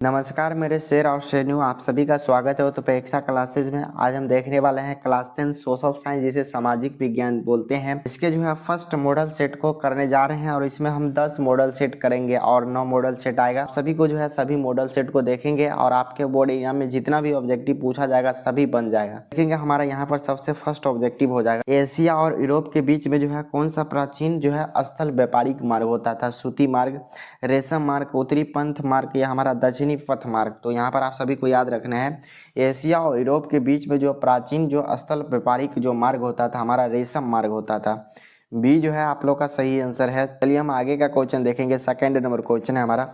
नमस्कार मेरे शेर और शेरनियों, आप सभी का स्वागत है उत्प्रेक्षा क्लासेज में। आज हम देखने वाले हैं क्लास 10 सोशल साइंस, जिसे सामाजिक विज्ञान बोलते हैं। इसके जो है फर्स्ट मॉडल सेट को करने जा रहे हैं और इसमें हम 10 मॉडल सेट करेंगे और 9 मॉडल सेट आएगा। सभी को जो है सभी मॉडल सेट को देखेंगे और आपके बोर्ड एग्जाम में जितना भी ऑब्जेक्टिव पूछा जाएगा सभी बन जाएगा। देखेंगे हमारा यहाँ पर सबसे फर्स्ट ऑब्जेक्टिव हो जाएगा, एशिया और यूरोप के बीच में जो है कौन सा प्राचीन जो है स्थल व्यापारिक मार्ग होता था। सूती मार्ग, रेशम मार्ग, उत्तरी पंथ मार्ग या हमारा दक्षिणी पथ मार्ग। तो यहाँ पर आप सभी को याद रखना है, एशिया और यूरोप के बीच में जो प्राचीन जो स्थल व्यापारिक जो मार्ग होता था हमारा रेशम मार्ग होता था। बी जो है आप लोग का सही आंसर है। चलिए हम आगे का क्वेश्चन देखेंगे। सेकंड नंबर क्वेश्चन है हमारा,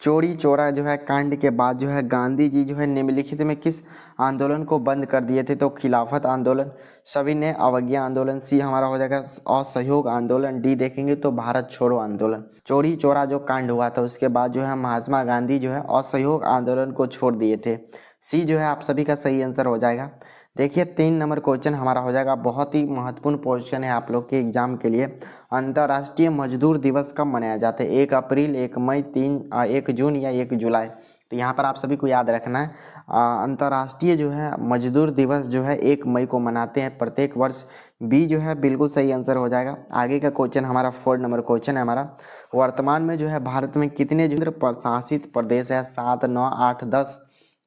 चोरी चोरा जो है कांड के बाद जो है गांधी जी जो है निम्नलिखित में किस आंदोलन को बंद कर दिए थे। तो खिलाफत आंदोलन, सविनय अवज्ञा आंदोलन, सी हमारा हो जाएगा असहयोग आंदोलन, डी देखेंगे तो भारत छोड़ो आंदोलन। चोरी चोरा जो कांड हुआ था उसके बाद जो है महात्मा गांधी जो है असहयोग आंदोलन को छोड़ दिए थे। सी जो है आप सभी का सही आंसर हो जाएगा। देखिए 3 नंबर क्वेश्चन हमारा हो जाएगा, बहुत ही महत्वपूर्ण क्वेश्चन है आप लोग के एग्जाम के लिए। अंतर्राष्ट्रीय मजदूर दिवस कब मनाया जाता है। 1 अप्रैल, 1 मई, 1 जून या 1 जुलाई। तो यहाँ पर आप सभी को याद रखना है, अंतर्राष्ट्रीय जो है मजदूर दिवस जो है 1 मई को मनाते हैं प्रत्येक वर्ष। बी जो है बिल्कुल सही आंसर हो जाएगा। आगे का क्वेश्चन हमारा 4 नंबर क्वेश्चन है हमारा, वर्तमान में जो है भारत में कितने केंद्र प्रशासित प्रदेश है। 7, 9, 8, 10।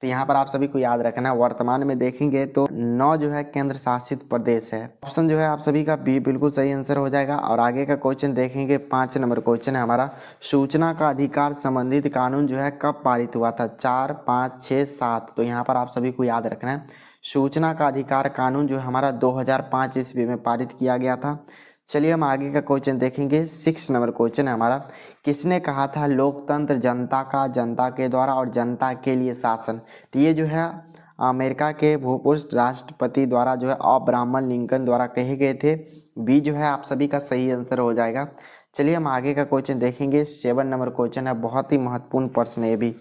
तो यहाँ पर आप सभी को याद रखना है, वर्तमान में देखेंगे तो 9 जो है केंद्र शासित प्रदेश है। ऑप्शन जो है आप सभी का बी बिल्कुल सही आंसर हो जाएगा। और आगे का क्वेश्चन देखेंगे 5 नंबर क्वेश्चन है हमारा, सूचना का अधिकार संबंधित कानून जो है कब पारित हुआ था। 4, 5, 6, 7। तो यहाँ पर आप सभी को याद रखना है, सूचना का अधिकार कानून जो हमारा 2005 ईस्वी में पारित किया गया था। चलिए हम आगे का क्वेश्चन देखेंगे। 6 नंबर क्वेश्चन है हमारा, किसने कहा था लोकतंत्र जनता का, जनता के द्वारा और जनता के लिए शासन। तो ये जो है अमेरिका के भूतपूर्व राष्ट्रपति द्वारा जो है अब्राहम लिंकन द्वारा कहे गए थे। बी जो है आप सभी का सही आंसर हो जाएगा। चलिए हम आगे का क्वेश्चन देखेंगे। 7 नंबर क्वेश्चन है, बहुत ही महत्वपूर्ण प्रश्न है भी।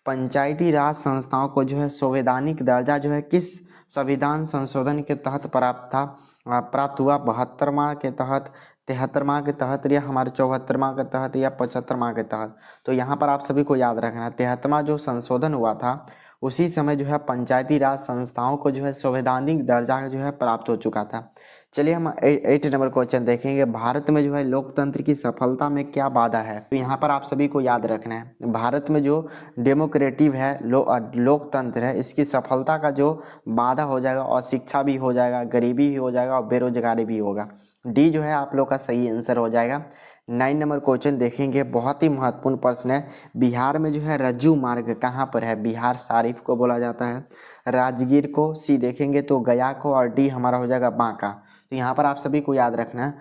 पंचायती राज संस्थाओं को जो है संवैधानिक दर्जा जो है किस संविधान संशोधन के तहत प्राप्त हुआ। 72वां के तहत, 73वां के तहत या हमारे 74वां के तहत या 75वां के तहत। तो यहाँ पर आप सभी को याद रखना है, 73वां जो संशोधन हुआ था उसी समय जो है पंचायती राज संस्थाओं को जो है संवैधानिक दर्जा जो है प्राप्त हो चुका था। चलिए हम 8 नंबर क्वेश्चन देखेंगे। भारत में जो है लोकतंत्र की सफलता में क्या बाधा है। तो यहाँ पर आप सभी को याद रखना है, भारत में जो डेमोक्रेटिव है लोकतंत्र है, इसकी सफलता का जो बाधा हो जाएगा और शिक्षा भी हो जाएगा, गरीबी भी हो जाएगा और बेरोजगारी भी होगा। डी जो है आप लोग का सही आंसर हो जाएगा। 9 नंबर क्वेश्चन देखेंगे, बहुत ही महत्वपूर्ण प्रश्न है। बिहार में जो है रज्जू मार्ग कहाँ पर है। बिहार शरीफ को बोला जाता है, राजगीर को, सी देखेंगे तो गया को, और डी हमारा हो जाएगा बांका। तो यहाँ पर आप सभी को याद रखना है,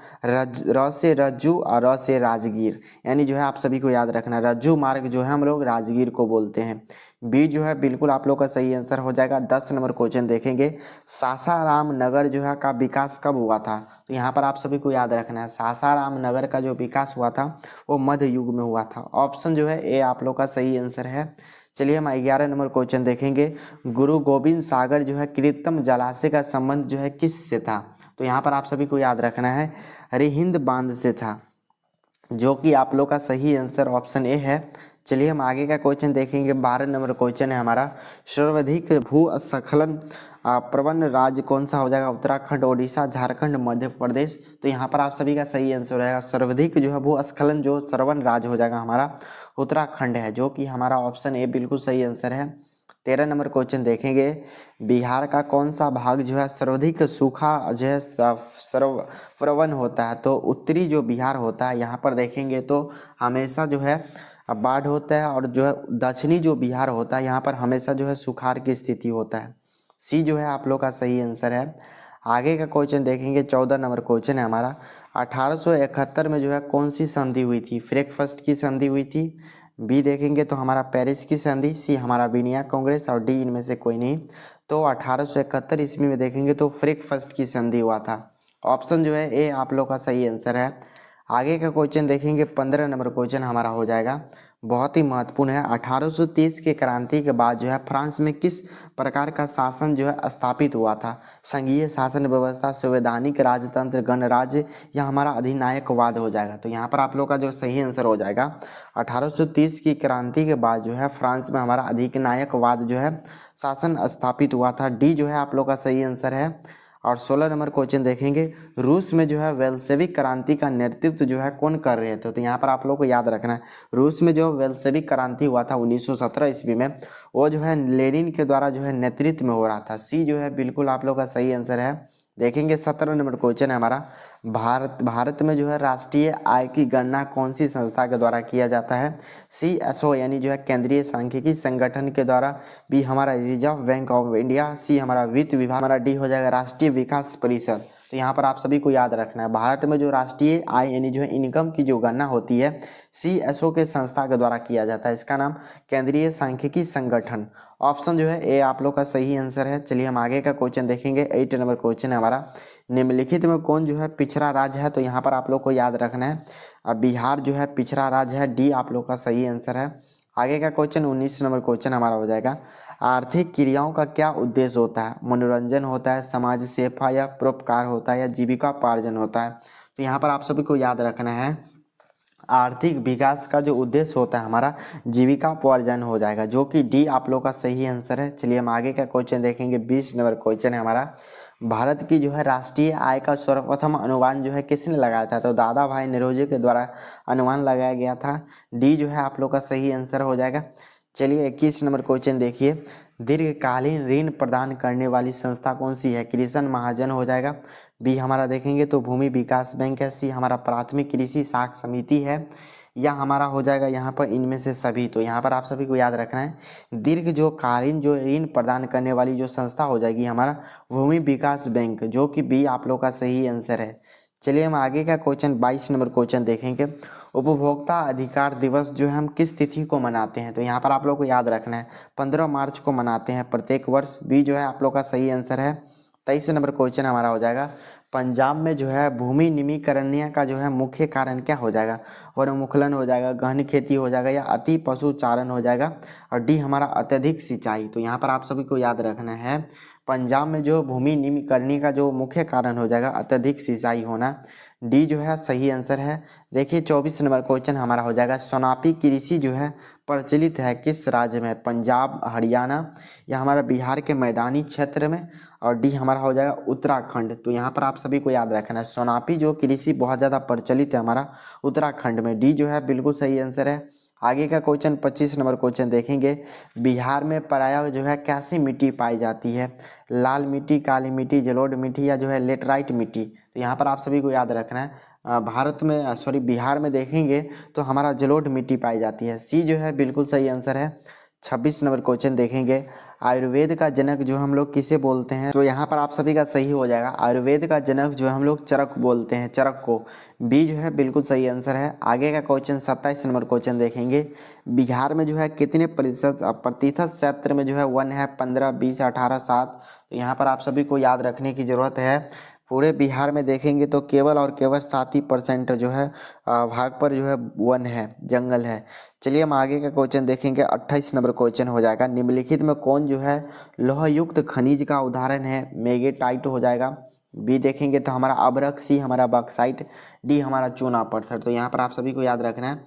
र से रज्जू और र से राजगीर, यानी जो है आप सभी को याद रखना है रज्जू मार्ग जो है हम लोग राजगीर को बोलते हैं। बी जो है बिल्कुल आप लोग का सही आंसर हो जाएगा। 10 नंबर क्वेश्चन देखेंगे, सासाराम नगर जो है का विकास कब हुआ था। तो यहाँ पर आप सभी को याद रखना है, सासाराम नगर का जो विकास हुआ था वो मध्य युग में हुआ था। ऑप्शन जो है ए आप लोग का सही आंसर है। चलिए हम 11 नंबर क्वेश्चन देखेंगे, गुरु गोविंद सागर जो है कृत्रिम जलाशय का संबंध जो है किससे था। तो यहाँ पर आप सभी को याद रखना है रिहिंद बांध से था, जो कि आप लोग का सही आंसर ऑप्शन ए है। चलिए हम आगे का क्वेश्चन देखेंगे। 12 नंबर क्वेश्चन है हमारा, सर्वाधिक भूस्खलन प्रवण राज्य कौन सा हो जाएगा। उत्तराखंड, ओडिशा, झारखंड, मध्य प्रदेश। तो यहाँ पर आप सभी का सही आंसर रहेगा, सर्वाधिक जो है भूस्खलन जो प्रवण राज्य हो जाएगा हमारा उत्तराखंड है, जो कि हमारा ऑप्शन ए बिल्कुल सही आंसर है। 13 नंबर क्वेश्चन देखेंगे, बिहार का कौन सा भाग जो है सर्वाधिक सूखा जो है प्रवण होता है। तो उत्तरी जो बिहार होता है यहाँ पर देखेंगे तो हमेशा जो है बाढ़ होता है, और जो है दक्षिणी जो बिहार होता है यहाँ पर हमेशा जो है सुखाड़ की स्थिति होता है। सी जो है आप लोग का सही आंसर है। आगे का क्वेश्चन देखेंगे। 14 नंबर क्वेश्चन है हमारा, 1871 में जो है कौन सी संधि हुई थी। फ्रैंकफर्ट की संधि हुई थी, बी देखेंगे तो हमारा पेरिस की संधि, सी हमारा विनिया कांग्रेस, और डी इनमें से कोई नहीं। तो 1871 ईस्वी में देखेंगे तो फ्रैंकफर्ट की संधि हुआ था। ऑप्शन जो है ए आप लोग का सही आंसर है। आगे का क्वेश्चन देखेंगे। 15 नंबर क्वेश्चन हमारा हो जाएगा, बहुत ही महत्वपूर्ण है। 1830 की क्रांति के बाद जो है फ्रांस में किस प्रकार का शासन जो है स्थापित हुआ था? संघीय शासन व्यवस्था, संवैधानिक राजतंत्र, गणराज्य या हमारा अधिनायकवाद हो जाएगा। तो यहाँ पर आप लोग का जो सही आंसर हो जाएगा 1830 की क्रांति के बाद जो है फ्रांस में हमारा अधिनायकवाद जो है शासन स्थापित हुआ था। डी जो है आप लोग का सही आंसर है। और 16 नंबर क्वेश्चन देखेंगे, रूस में जो है वेल्सेविक क्रांति का नेतृत्व जो है कौन कर रहे थे? तो यहाँ पर आप लोग को याद रखना है, रूस में जो वेल्सेविक क्रांति हुआ था 1917 ईस्वी में, वो जो है लेनिन के द्वारा जो है नेतृत्व में हो रहा था। सी जो है बिल्कुल आप लोग का सही आंसर है। देखेंगे 17 नंबर क्वेश्चन है हमारा, भारत में जो है राष्ट्रीय आय की गणना कौन सी संस्था के द्वारा किया जाता है? CSO यानी जो है केंद्रीय सांख्यिकी संगठन के द्वारा, बी हमारा रिजर्व बैंक ऑफ इंडिया, सी हमारा वित्त विभाग, हमारा डी हो जाएगा राष्ट्रीय विकास परिषद। तो यहाँ पर आप सभी को याद रखना है, भारत में जो राष्ट्रीय आय यानी जो है इनकम की जो गणना होती है CSO के संस्था के द्वारा किया जाता है। इसका नाम केंद्रीय सांख्यिकी संगठन। ऑप्शन जो है ए आप लोग का सही आंसर है। चलिए हम आगे का क्वेश्चन देखेंगे। 8 नंबर क्वेश्चन है हमारा, निम्नलिखित में कौन जो है पिछड़ा राज्य है? तो यहाँ पर आप लोग को याद रखना है, बिहार जो है पिछड़ा राज्य है। डी आप लोग का सही आंसर है। आगे का क्वेश्चन 19 नंबर क्वेश्चन हमारा हो जाएगा, आर्थिक क्रियाओं का क्या उद्देश्य होता है? मनोरंजन होता है, समाज सेवा या परोपकार होता है, या जीविकापार्जन होता है? तो यहाँ पर आप सभी को याद रखना है, आर्थिक विकास का जो उद्देश्य होता है हमारा जीविकापार्जन हो जाएगा, जो कि डी आप लोग का सही आंसर है। चलिए हम आगे का क्वेश्चन देखेंगे। 20 नंबर क्वेश्चन है हमारा, भारत की जो है राष्ट्रीय आय का सर्वप्रथम अनुमान जो है किसने लगाया था? तो दादा भाई नौरोजी के द्वारा अनुमान लगाया गया था। डी जो है आप लोग का सही आंसर हो जाएगा। चलिए 21 नंबर क्वेश्चन देखिए, दीर्घकालीन ऋण प्रदान करने वाली संस्था कौन सी है? कृषि महाजन हो जाएगा। बी हमारा देखेंगे तो भूमि विकास बैंक है। सी हमारा प्राथमिक कृषि साख समिति है, या हमारा हो जाएगा यहाँ पर इनमें से सभी। तो यहाँ पर आप सभी को याद रखना है, दीर्घ जो कालीन जो ऋण प्रदान करने वाली जो संस्था हो जाएगी हमारा भूमि विकास बैंक, जो कि बी आप लोग का सही आंसर है। चलिए हम आगे का क्वेश्चन 22 नंबर क्वेश्चन देखेंगे, उपभोक्ता अधिकार दिवस जो है हम किस तिथि को मनाते हैं? तो यहाँ पर आप लोग को याद रखना है 15 मार्च को मनाते हैं प्रत्येक वर्ष। बी जो है आप लोग का सही आंसर है। 23 नंबर क्वेश्चन हमारा हो जाएगा, पंजाब में जो है भूमि निमीकरण का जो है मुख्य कारण क्या हो जाएगा? वनोन्मूलन हो जाएगा, गहन खेती हो जाएगा, या अति पशुचारण हो जाएगा, और डी हमारा अत्यधिक सिंचाई। तो यहाँ पर आप सभी को याद रखना है, पंजाब में जो भूमि निमीकरण का जो मुख्य कारण हो जाएगा अत्यधिक सिंचाई होना। डी जो है सही आंसर है। देखिए 24 नंबर क्वेश्चन हमारा हो जाएगा, सोनापी कृषि जो है प्रचलित है किस राज्य में? पंजाब, हरियाणा, या हमारा बिहार के मैदानी क्षेत्र में, और डी हमारा हो जाएगा उत्तराखंड। तो यहाँ पर आप सभी को याद रखना है, सोनापी जो कृषि बहुत ज़्यादा प्रचलित है हमारा उत्तराखंड में। डी जो है बिल्कुल सही आंसर है। आगे का क्वेश्चन 25 नंबर क्वेश्चन देखेंगे, बिहार में प्रायः जो है कैसी मिट्टी पाई जाती है? लाल मिट्टी, काली मिट्टी, जलोढ़ मिट्टी, या जो है लेटराइट मिट्टी? तो यहाँ पर आप सभी को याद रखना है, बिहार में देखेंगे तो हमारा जलोढ़ मिट्टी पाई जाती है। सी जो है बिल्कुल सही आंसर है। 26 नंबर क्वेश्चन देखेंगे, आयुर्वेद का जनक जो हम लोग किसे बोलते हैं? तो यहाँ पर आप सभी का सही हो जाएगा, आयुर्वेद का जनक जो हम लोग चरक बोलते हैं, चरक को। बी जो है बिल्कुल सही आंसर है। आगे का क्वेश्चन 27 नंबर क्वेश्चन देखेंगे, बिहार में जो है कितने प्रतिशत क्षेत्र में जो है वन है? 15, 20, 18, 7? तो यहाँ पर आप सभी को याद रखने की जरूरत है, पूरे बिहार में देखेंगे तो केवल और केवल 7% जो है भाग पर जो है वन है, जंगल है। चलिए हम आगे का क्वेश्चन देखेंगे। 28 नंबर क्वेश्चन हो जाएगा, निम्नलिखित में कौन जो है लौह युक्त खनिज का उदाहरण है? मेगेटाइट हो जाएगा। बी देखेंगे तो हमारा अभ्रक, सी हमारा बॉक्साइट, डी हमारा चूना पत्थर। तो यहाँ पर आप सभी को याद रखना है,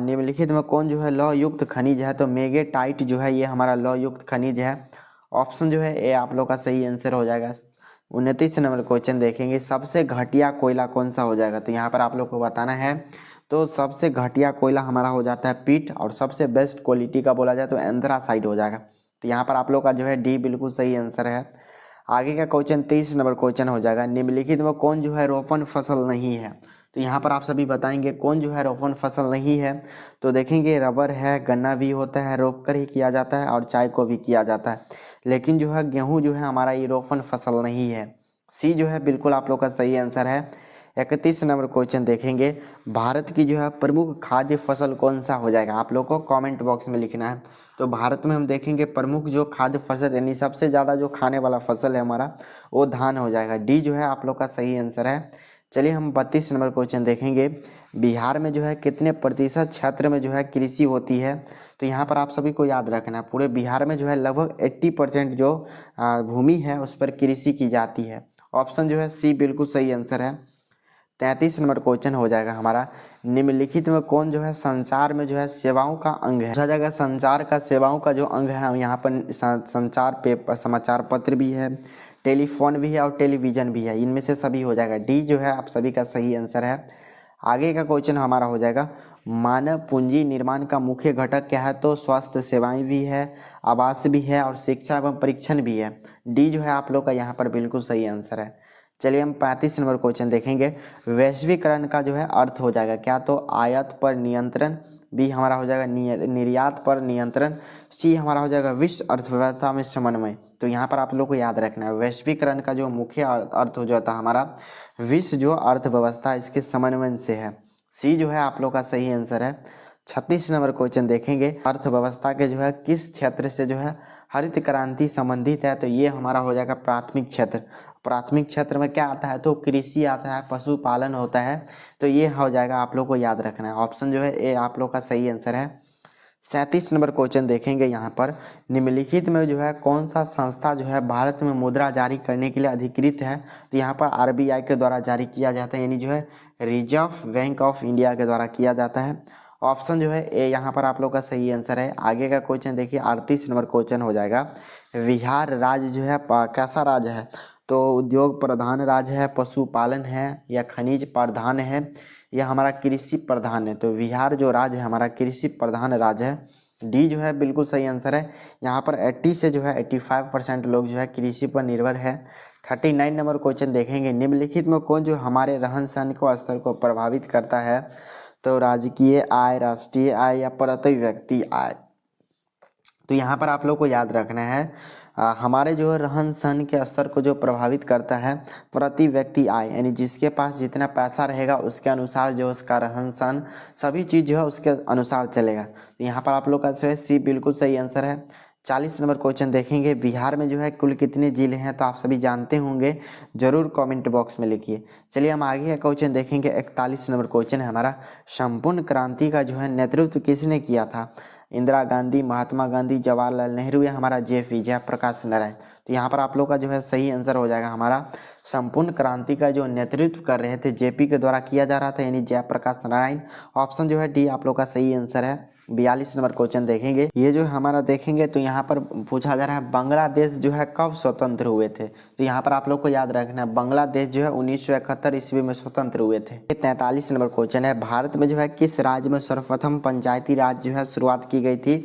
निम्नलिखित में कौन जो है लौह युक्त खनिज है? तो मेगेटाइट जो है ये हमारा लौह युक्त खनिज है। ऑप्शन जो है ए आप लोग का सही आंसर हो जाएगा। 29 नंबर क्वेश्चन देखेंगे, सबसे घटिया कोयला कौन सा हो जाएगा? तो यहाँ पर आप लोग को बताना है, तो सबसे घटिया कोयला हमारा हो जाता है पीट, और सबसे बेस्ट क्वालिटी का बोला जाए तो एंथ्रासाइट हो जाएगा। तो यहाँ पर आप लोग का जो है डी बिल्कुल सही आंसर है। आगे का क्वेश्चन 23 नंबर क्वेश्चन हो जाएगा, निम्नलिखित में कौन जो है रोपण फसल नहीं है? तो यहाँ पर आप सभी बताएंगे कौन जो है रोपण फसल नहीं है। तो देखेंगे रबर है, गन्ना भी होता है, रोप कर ही किया जाता है, और चाय को भी किया जाता है, लेकिन जो है गेहूं जो है हमारा ये रोपण फसल नहीं है। सी जो है बिल्कुल आप लोग का सही आंसर है। 31 नंबर क्वेश्चन देखेंगे, भारत की जो है प्रमुख खाद्य फसल कौन सा हो जाएगा? आप लोग को कमेंट बॉक्स में लिखना है। तो भारत में हम देखेंगे प्रमुख जो खाद्य फसल यानी सबसे ज़्यादा जो खाने वाला फसल है हमारा वो धान हो जाएगा। डी जो है आप लोग का सही आंसर है। चलिए हम 32 नंबर क्वेश्चन देखेंगे। बिहार में जो है कितने प्रतिशत क्षेत्र में जो है कृषि होती है? तो यहाँ पर आप सभी को याद रखना है, पूरे बिहार में जो है लगभग 80% जो भूमि है उस पर कृषि की जाती है। ऑप्शन जो है सी बिल्कुल सही आंसर है। 33 नंबर क्वेश्चन हो जाएगा हमारा, निम्नलिखित में कौन जो है संचार में जो है सेवाओं का अंग है? पूछा जाएगा संचार का सेवाओं का जो अंग है, हम यहाँ पर संचार पेपर समाचार पत्र भी है, टेलीफोन भी है और टेलीविज़न भी है, इनमें से सभी हो जाएगा। डी जो है आप सभी का सही आंसर है। आगे का क्वेश्चन हमारा हो जाएगा, मानव पूंजी निर्माण का मुख्य घटक क्या है? तो स्वास्थ्य सेवाएं भी है, आवास भी है और शिक्षा एवं परीक्षण भी है। डी जो है आप लोग का यहाँ पर बिल्कुल सही आंसर है। चलिए हम 35 नंबर क्वेश्चन देखेंगे। वैश्वीकरण का जो है अर्थ हो जाएगा क्या? तो आयात पर नियंत्रण, बी हमारा हो जाएगा निर्यात पर नियंत्रण, सी हमारा हो जाएगा विश्व अर्थव्यवस्था में समन्वय। तो यहाँ पर आप लोग को याद रखना है, वैश्वीकरण का जो मुख्य अर्थ हो जाता है हमारा विश्व जो अर्थव्यवस्था इसके समन्वय से है। सी जो है आप लोग का सही आंसर है। 36 नंबर क्वेश्चन देखेंगे, अर्थव्यवस्था के जो है किस क्षेत्र से जो है हरित क्रांति संबंधित है? तो ये हमारा हो जाएगा प्राथमिक क्षेत्र। प्राथमिक क्षेत्र में क्या आता है? तो कृषि आता है, पशुपालन होता है, तो ये हो जाएगा, आप लोग को याद रखना है। ऑप्शन जो है ए आप लोग का सही आंसर है। 37 नंबर क्वेश्चन देखेंगे यहाँ पर, निम्नलिखित में जो है कौन सा संस्था जो है भारत में मुद्रा जारी करने के लिए अधिकृत है? तो यहाँ पर आरबीआई के द्वारा जारी किया जाता है, यानी जो है रिजर्व बैंक ऑफ इंडिया के द्वारा किया जाता है। ऑप्शन जो है ए यहाँ पर आप लोग का सही आंसर है। आगे का क्वेश्चन देखिए, 38 नंबर क्वेश्चन हो जाएगा, बिहार राज्य जो है कैसा राज्य है? तो उद्योग प्रधान राज्य है, पशुपालन है या खनिज प्रधान है या हमारा कृषि प्रधान है? तो बिहार जो राज्य है हमारा कृषि प्रधान राज्य है। डी जो है बिल्कुल सही आंसर है। यहाँ पर 80 से जो है 85% लोग जो है कृषि पर निर्भर है। 39 नंबर क्वेश्चन देखेंगे, निम्नलिखित में कौन जो हमारे रहन सहन को स्तर को प्रभावित करता है? तो राजकीय आय, राष्ट्रीय आय या प्रति व्यक्ति आय? तो यहाँ पर आप लोग को याद रखना है, हमारे जो रहन सहन के स्तर को जो प्रभावित करता है प्रति व्यक्ति आय, यानी जिसके पास जितना पैसा रहेगा उसके अनुसार जो उसका रहन सहन सभी चीज़ जो है उसके अनुसार चलेगा। तो यहाँ पर आप लोग का जो है सी बिल्कुल सही आंसर है। 40 नंबर क्वेश्चन देखेंगे, बिहार में जो है कुल कितने जिले हैं? तो आप सभी जानते होंगे, जरूर कमेंट बॉक्स में लिखिए। चलिए हम आगे का क्वेश्चन देखेंगे। 41 नंबर क्वेश्चन है हमारा, संपूर्ण क्रांति का जो है नेतृत्व किसने किया था? इंदिरा गांधी, महात्मा गांधी, जवाहरलाल नेहरू या हमारा जेपी जयप्रकाश नारायण? तो यहाँ पर आप लोग का जो है सही आंसर हो जाएगा हमारा, संपूर्ण क्रांति का जो नेतृत्व कर रहे थे जेपी के द्वारा किया जा रहा था, यानी जयप्रकाश नारायण। ऑप्शन जो है डी आप लोग का सही आंसर है। 42 नंबर क्वेश्चन देखेंगे, ये जो हमारा देखेंगे तो यहाँ पर पूछा जा रहा है बांग्लादेश जो है कब स्वतंत्र हुए थे? तो यहाँ पर आप लोग को याद रखना है, बांग्लादेश जो है 1971 ईस्वी में स्वतंत्र हुए थे। 43 नंबर क्वेश्चन है, भारत में जो है किस राज्य में सर्वप्रथम पंचायती राज जो है शुरुआत की गई थी?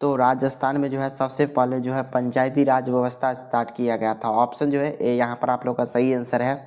तो राजस्थान में जो है सबसे पहले जो है पंचायती राज व्यवस्था स्टार्ट किया गया था। ऑप्शन जो है ए यहाँ पर आप लोग का सही आंसर है।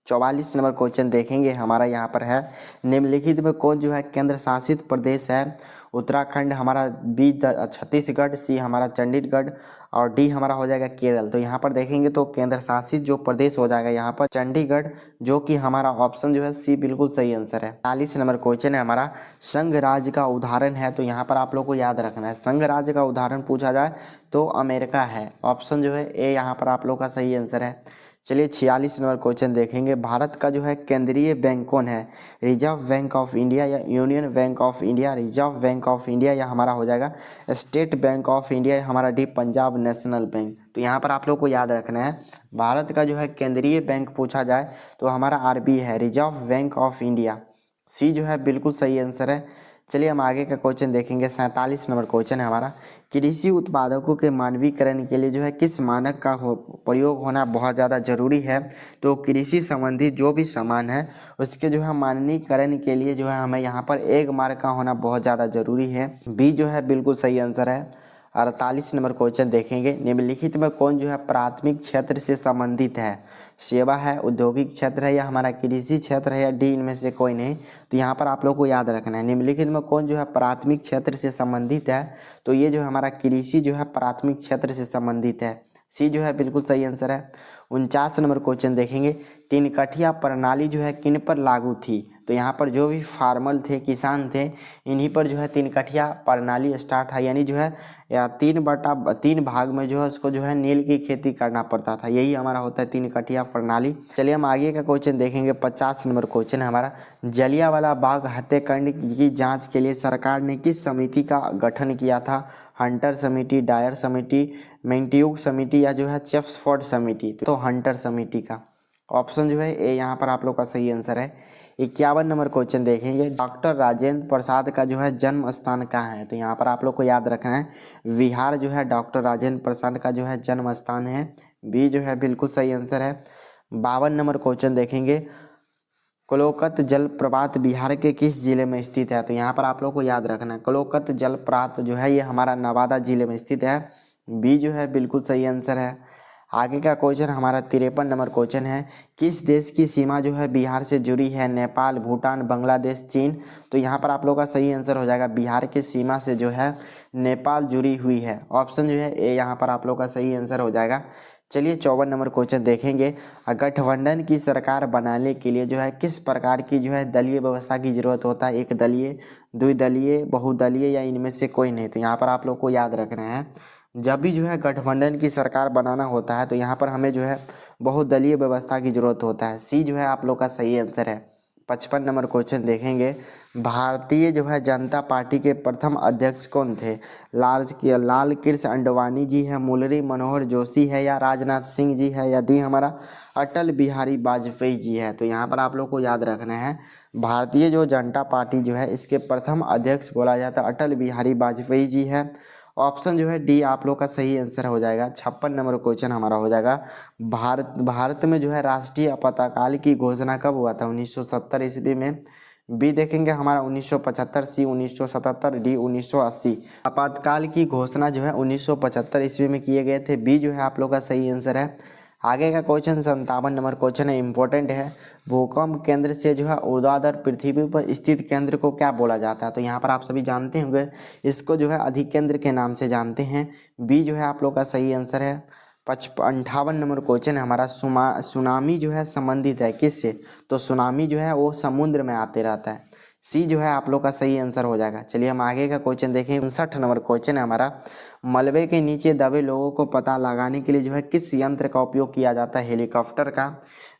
44 नंबर क्वेश्चन देखेंगे हमारा, यहाँ पर है, निम्नलिखित में कौन जो है केंद्र शासित प्रदेश है? उत्तराखंड हमारा, बी छत्तीसगढ़, सी हमारा चंडीगढ़ और डी हमारा हो जाएगा केरल। तो यहाँ पर देखेंगे तो केंद्र शासित जो प्रदेश हो जाएगा यहाँ पर चंडीगढ़, जो कि हमारा ऑप्शन जो है सी बिल्कुल सही आंसर है। 40 नंबर क्वेश्चन है हमारा, संघ राज्य का उदाहरण है? तो यहाँ पर आप लोग को याद रखना है, संघ राज्य का उदाहरण पूछा जाए तो अमेरिका है। ऑप्शन जो है ए यहाँ पर आप लोग का सही आंसर है। चलिए 46 नंबर क्वेश्चन देखेंगे, भारत का जो है केंद्रीय बैंक कौन है? रिजर्व बैंक ऑफ इंडिया या union bank of India, reserve bank of India या हमारा हो जाएगा स्टेट बैंक ऑफ इंडिया या हमारा डी पंजाब नेशनल बैंक? तो यहाँ पर आप लोग को याद रखना है, भारत का जो है केंद्रीय बैंक पूछा जाए तो हमारा आरबी है, रिजर्व बैंक ऑफ इंडिया। सी जो है बिल्कुल सही आंसर है। चलिए हम आगे का क्वेश्चन देखेंगे। 47 नंबर क्वेश्चन है हमारा, कृषि उत्पादकों के मानवीकरण के लिए जो है किस मानक का प्रयोग होना बहुत ज़्यादा जरूरी है? तो कृषि संबंधी जो भी सामान है उसके जो है मानकीकरण के लिए जो है हमें यहाँ पर एक मार्क का होना बहुत ज़्यादा जरूरी है। बी जो है बिल्कुल सही आंसर है। 48 नंबर क्वेश्चन देखेंगे, निम्नलिखित में कौन जो है प्राथमिक क्षेत्र से संबंधित है? सेवा है, औद्योगिक क्षेत्र है या हमारा कृषि क्षेत्र है या डी इनमें से कोई नहीं? तो यहाँ पर आप लोग को याद रखना है, निम्नलिखित में कौन जो है प्राथमिक क्षेत्र से संबंधित है? तो ये जो हमारा कृषि जो है प्राथमिक क्षेत्र से संबंधित है। सी जो है बिल्कुल सही आंसर है। 49 नंबर क्वेश्चन देखेंगे, तीन कठिया प्रणाली जो है किन पर लागू थी? तो यहाँ पर जो भी फार्मर थे, किसान थे, इन्हीं पर जो है तीन कठिया प्रणाली स्टार्ट है, यानी जो है या 3/3 भाग में जो है उसको जो है नील की खेती करना पड़ता था, यही हमारा होता है तीन कठिया प्रणाली। चलिए हम आगे का क्वेश्चन देखेंगे। 50 नंबर क्वेश्चन है हमारा, जलियांवाला बाग हत्याकांड की जांच के लिए सरकार ने किस समिति का गठन किया था? हंटर समिति, डायर समिति, मैंट्यूक समिति या जो है चेम्सफोर्ड समिति? तो हंटर समिति का ऑप्शन जो है ए यहाँ पर आप लोग का सही आंसर है। 51 नंबर क्वेश्चन देखेंगे, डॉक्टर राजेंद्र प्रसाद का जो है जन्म स्थान कहाँ है? तो यहाँ पर आप लोग को याद रखना है, बिहार जो है डॉक्टर राजेंद्र प्रसाद का जो है जन्म स्थान है। बी जो है बिल्कुल सही आंसर है। 52 नंबर क्वेश्चन देखेंगे, कलोकत जलप्रपात बिहार के किस जिले में स्थित है? तो यहाँ पर आप लोग को याद रखना है, कलोकत जलप्रपात जो है ये हमारा नवादा जिले में स्थित है। बी जो है बिल्कुल सही आंसर है। आगे का क्वेश्चन हमारा 53 नंबर क्वेश्चन है, किस देश की सीमा जो है बिहार से जुड़ी है? नेपाल, भूटान, बांग्लादेश, चीन? तो यहाँ पर आप लोग का सही आंसर हो जाएगा, बिहार की सीमा से जो है नेपाल जुड़ी हुई है। ऑप्शन जो है ए यहाँ पर आप लोग का सही आंसर हो जाएगा। चलिए 54 नंबर क्वेश्चन देखेंगे, गठबंधन की सरकार बनाने के लिए जो है किस प्रकार की जो है दलीय व्यवस्था की जरूरत होता है? एक दलीय, द्विदलीय, बहुदलीय या इनमें से कोई नहीं? तो यहाँ पर आप लोग को याद रखना है, जब भी जो है गठबंधन की सरकार बनाना होता है तो यहाँ पर हमें जो है बहुदलीय व्यवस्था की जरूरत होता है। सी जो है आप लोग का सही आंसर है। 55 नंबर क्वेश्चन देखेंगे, भारतीय जो है जनता पार्टी के प्रथम अध्यक्ष कौन थे? लाल कृष्ण आडवाणी जी है, मुरली मनोहर जोशी है या राजनाथ सिंह जी है या डी हमारा अटल बिहारी वाजपेयी जी है? तो यहाँ पर आप लोग को याद रखना है, भारतीय जो जनता पार्टी जो है इसके प्रथम अध्यक्ष बोला जाता है अटल बिहारी वाजपेयी जी है। ऑप्शन जो है डी आप लोग का सही आंसर हो जाएगा। 56 नंबर क्वेश्चन हमारा हो जाएगा, भारत में जो है राष्ट्रीय आपातकाल की घोषणा कब हुआ था? 1970 ईस्वी में। बी देखेंगे हमारा 1975, सी 1977, डी 1980। आपातकाल की घोषणा जो है 1975 ईस्वी में किए गए थे। बी जो है आप लोग का सही आंसर है। आगे का क्वेश्चन 57 नंबर क्वेश्चन है, इंपॉर्टेंट है, भूकंप केंद्र से जो है ऊर्ध्वाधर पृथ्वी पर स्थित केंद्र को क्या बोला जाता है? तो यहाँ पर आप सभी जानते होंगे, इसको जो है अधिकेंद्र के नाम से जानते हैं। बी जो है आप लोग का सही आंसर है। 58 नंबर क्वेश्चन है हमारा, सुनामी जो है संबंधित है किससे? तो सुनामी जो है वो समुद्र में आते रहता है। सी जो है आप लोग का सही आंसर हो जाएगा। चलिए हम आगे का क्वेश्चन देखें। 59 नंबर क्वेश्चन है हमारा, मलबे के नीचे दबे लोगों को पता लगाने के लिए जो है किस यंत्र का उपयोग किया जाता है? हेलीकॉप्टर का।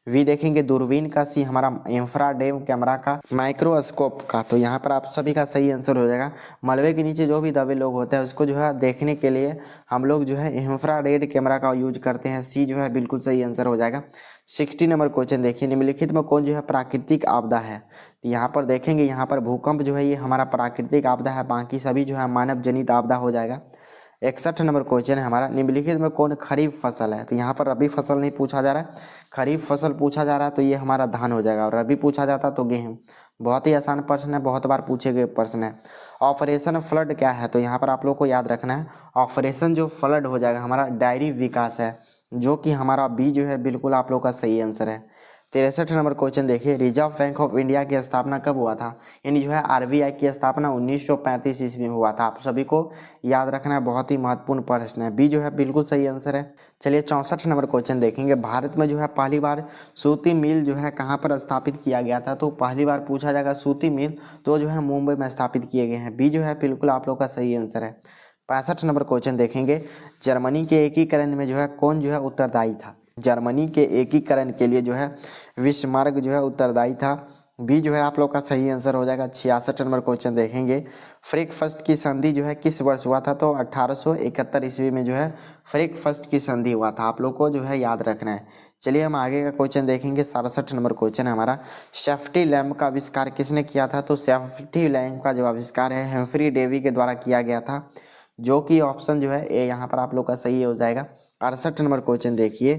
वी देखेंगे दूरबीन का। सी हमारा इंफ्रारेड कैमरा का, माइक्रोस्कोप का। तो यहाँ पर आप सभी का सही आंसर हो जाएगा, मलबे के नीचे जो भी दबे लोग होते हैं उसको जो है देखने के लिए हम लोग जो है इंफ्रारेड कैमरा का यूज करते हैं। सी जो है बिल्कुल सही आंसर हो जाएगा। 60 नंबर क्वेश्चन देखिए, निम्नलिखित में कौन जो है प्राकृतिक आपदा है? तो यहाँ पर देखेंगे, यहाँ पर भूकंप जो है ये हमारा प्राकृतिक आपदा है, बाकी सभी जो है मानव जनित आपदा हो जाएगा। 61 नंबर क्वेश्चन है हमारा, निम्नलिखित में कौन खरीफ फसल है? तो यहाँ पर रबी फसल नहीं पूछा जा रहा है, खरीफ फसल पूछा जा रहा है, तो ये हमारा धान हो जाएगा। और रबी पूछा जाता तो गेहूँ। बहुत ही आसान प्रश्न है, बहुत बार पूछे गए प्रश्न है। ऑपरेशन फ्लड क्या है? तो यहाँ पर आप लोग को याद रखना है, ऑपरेशन जो फ्लड हो जाएगा हमारा डायरी विकास है, जो कि हमारा बी जो है बिल्कुल आप लोग का सही आंसर है। 63 नंबर क्वेश्चन देखिए, रिजर्व बैंक ऑफ इंडिया की स्थापना कब हुआ था? यानी जो है आरबीआई की स्थापना 1935 ईस्वी में हुआ था। आप सभी को याद रखना है, बहुत ही महत्वपूर्ण प्रश्न है। बी जो है बिल्कुल सही आंसर है। चलिए 64 नंबर क्वेश्चन देखेंगे, भारत में जो है पहली बार सूती मिल जो है कहाँ पर स्थापित किया गया था? तो पहली बार पूछा जाएगा सूती मिल तो जो है मुंबई में स्थापित किए गए हैं। बी जो है बिल्कुल आप लोग का सही आंसर है। 65 नंबर क्वेश्चन देखेंगे, जर्मनी के एकीकरण में जो है कौन जो है उत्तरदायी था? जर्मनी के एकीकरण के लिए जो है विस्मार्क जो है उत्तरदायी था। बी जो है आप लोग का सही आंसर हो जाएगा। 66 नंबर क्वेश्चन देखेंगे, फ्रेंकफर्ट की संधि जो है किस वर्ष हुआ था? तो 1871 ईस्वी में जो है फ्रेंकफर्ट की संधि हुआ था। आप लोग को जो है याद रखना है। चलिए हम आगे का क्वेश्चन देखेंगे। 67 नंबर क्वेश्चन है हमारा, सेफ्टी लैम्प का आविष्कार किसने किया था? तो सेफ्टी लैम्प का जो आविष्कार है हेम्फ्री डेवी के द्वारा किया गया था, जो कि ऑप्शन जो है ए यहाँ पर आप लोग का सही हो जाएगा। 68 नंबर क्वेश्चन देखिए,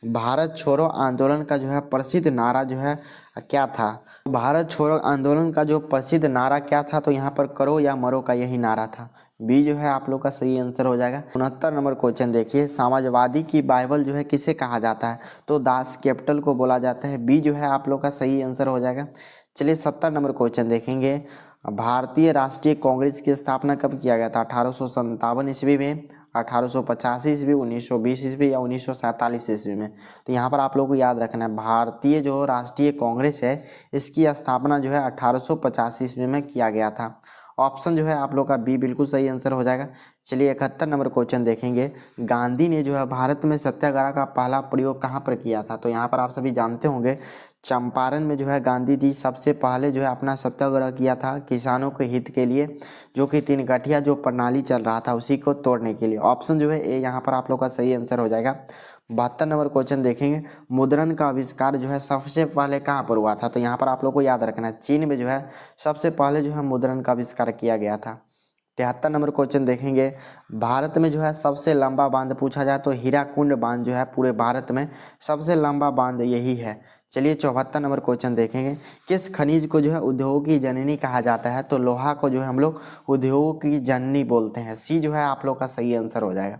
भारत छोड़ो आंदोलन का जो है प्रसिद्ध नारा जो है क्या था? भारत छोड़ो आंदोलन का जो प्रसिद्ध नारा क्या था? तो यहाँ पर करो या मरो का यही नारा था। बी जो है आप लोग का सही आंसर हो जाएगा। 69 नंबर क्वेश्चन देखिए, समाजवादी की बाइबल जो है किसे कहा जाता है? तो दास कैपिटल को बोला जाता है। बी जो है आप लोग का सही आंसर हो जाएगा। चलिए 70 नंबर क्वेश्चन देखेंगे, भारतीय राष्ट्रीय कांग्रेस की स्थापना कब किया गया था? 1857 ईस्वी में, 1850 ईस्वी, 1920 ईस्वी या 1947 ईस्वी में। तो यहाँ पर आप लोगों को याद रखना है भारतीय जो राष्ट्रीय कांग्रेस है इसकी स्थापना जो है 1850 ईस्वी में किया गया था। ऑप्शन जो है आप लोग का बी बिल्कुल सही आंसर हो जाएगा। चलिए 71 नंबर क्वेश्चन देखेंगे। गांधी ने जो है भारत में सत्याग्रह का पहला प्रयोग कहाँ पर किया था? तो यहाँ पर आप सभी जानते होंगे चंपारण में जो है गांधी जी सबसे पहले जो है अपना सत्याग्रह किया था किसानों के हित के लिए, जो कि तीन गठिया जो प्रणाली चल रहा था उसी को तोड़ने के लिए। ऑप्शन जो है ए यहाँ पर आप लोग का सही आंसर हो जाएगा। 72 नंबर क्वेश्चन देखेंगे। मुद्रण का आविष्कार जो है सबसे पहले कहाँ पर हुआ था? तो यहाँ पर आप लोग को याद रखना है चीन में जो है सबसे पहले जो है मुद्रण का आविष्कार किया गया था। 73 नंबर क्वेश्चन देखेंगे। भारत में जो है सबसे लंबा बांध पूछा जाए तो हीराकुंड बांध जो है पूरे भारत में सबसे लंबा बांध यही है। चलिए 74 नंबर क्वेश्चन देखेंगे। किस खनिज को जो है उद्योग की जननी कहा जाता है? तो लोहा को जो है हम लोग उद्योग की जननी बोलते हैं। सी जो है आप लोग का सही आंसर हो जाएगा।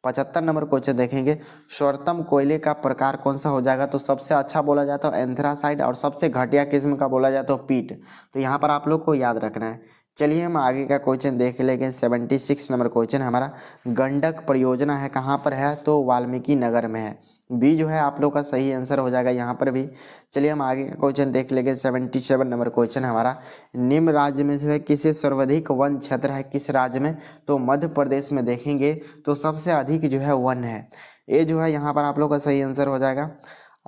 75 नंबर क्वेश्चन देखेंगे। सर्वोत्तम कोयले का प्रकार कौन सा हो जाएगा? तो सबसे अच्छा बोला जाए तो एंथ्रासाइट और सबसे घटिया किस्म का बोला जाए तो पीट। तो यहाँ पर आप लोग को याद रखना है। चलिए हम आगे का क्वेश्चन देख लेंगे। 76 नंबर क्वेश्चन हमारा गंडक परियोजना है कहाँ पर है? तो वाल्मीकि नगर में है। बी जो है आप लोग का सही आंसर हो जाएगा यहाँ पर भी। चलिए हम आगे का क्वेश्चन देख लेंगे। 77 नंबर क्वेश्चन हमारा निम्न राज्य में जो है किसे सर्वाधिक वन क्षेत्र है? किस राज्य में? तो मध्य प्रदेश में देखेंगे तो सबसे अधिक जो है वन है। ये जो है यहाँ पर आप लोग का सही आंसर हो जाएगा।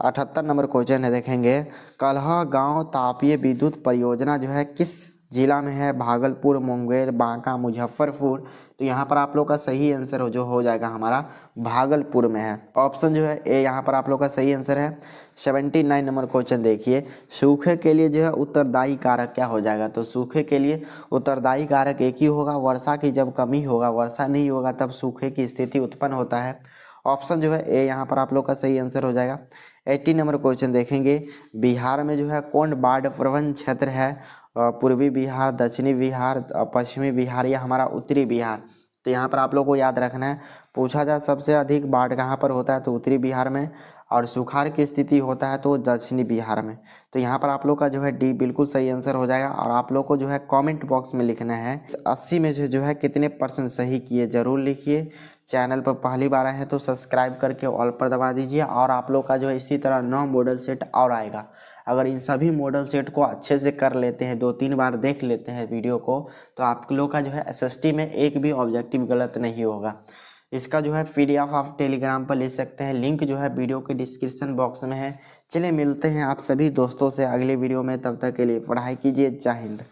78 नंबर क्वेश्चन है देखेंगे। कलहा गांव तापीय विद्युत परियोजना जो है किस जिला में है? भागलपुर, मुंगेर, बांका, मुजफ्फरपुर। तो यहाँ पर आप लोग का सही आंसर जो हो जाएगा हमारा भागलपुर में है। ऑप्शन जो है ए यहाँ पर आप लोग का सही आंसर है। 79 नंबर क्वेश्चन देखिए। सूखे के लिए जो है उत्तरदायी कारक क्या हो जाएगा? तो सूखे के लिए उत्तरदायी कारक एक ही होगा, वर्षा की जब कमी होगा, वर्षा नहीं होगा तब सूखे की स्थिति उत्पन्न होता है। ऑप्शन जो है ए यहाँ पर आप लोग का सही आंसर हो जाएगा। 80 नंबर क्वेश्चन देखेंगे। बिहार में जो है कौन बाढ़ प्रवण क्षेत्र है? पूर्वी बिहार, दक्षिणी बिहार, पश्चिमी बिहार या हमारा उत्तरी बिहार। तो यहाँ पर आप लोग को याद रखना है। पूछा जाए सबसे अधिक बाढ़ कहाँ पर होता है? तो उत्तरी बिहार में, और सुखाड़ की स्थिति होता है तो दक्षिणी बिहार में। तो यहाँ पर आप लोग का जो है डी बिल्कुल सही आंसर हो जाएगा। और आप लोग को जो है कमेंट बॉक्स में लिखना है 80 में से जो है कितने % सही किए जरूर लिखिए। चैनल पर पहली बार आए हैं तो सब्सक्राइब करके ऑल पर दबा दीजिए। और आप लोग का जो है इसी तरह 9 मॉडल सेट और आएगा। अगर इन सभी मॉडल सेट को अच्छे से कर लेते हैं, 2-3 बार देख लेते हैं वीडियो को, तो आप लोग का जो है एसएसटी में एक भी ऑब्जेक्टिव गलत नहीं होगा। इसका जो है PDF आप टेलीग्राम पर ले सकते हैं। लिंक जो है वीडियो के डिस्क्रिप्शन बॉक्स में है। चलिए मिलते हैं आप सभी दोस्तों से अगले वीडियो में। तब तक के लिए पढ़ाई कीजिए। जय हिंद।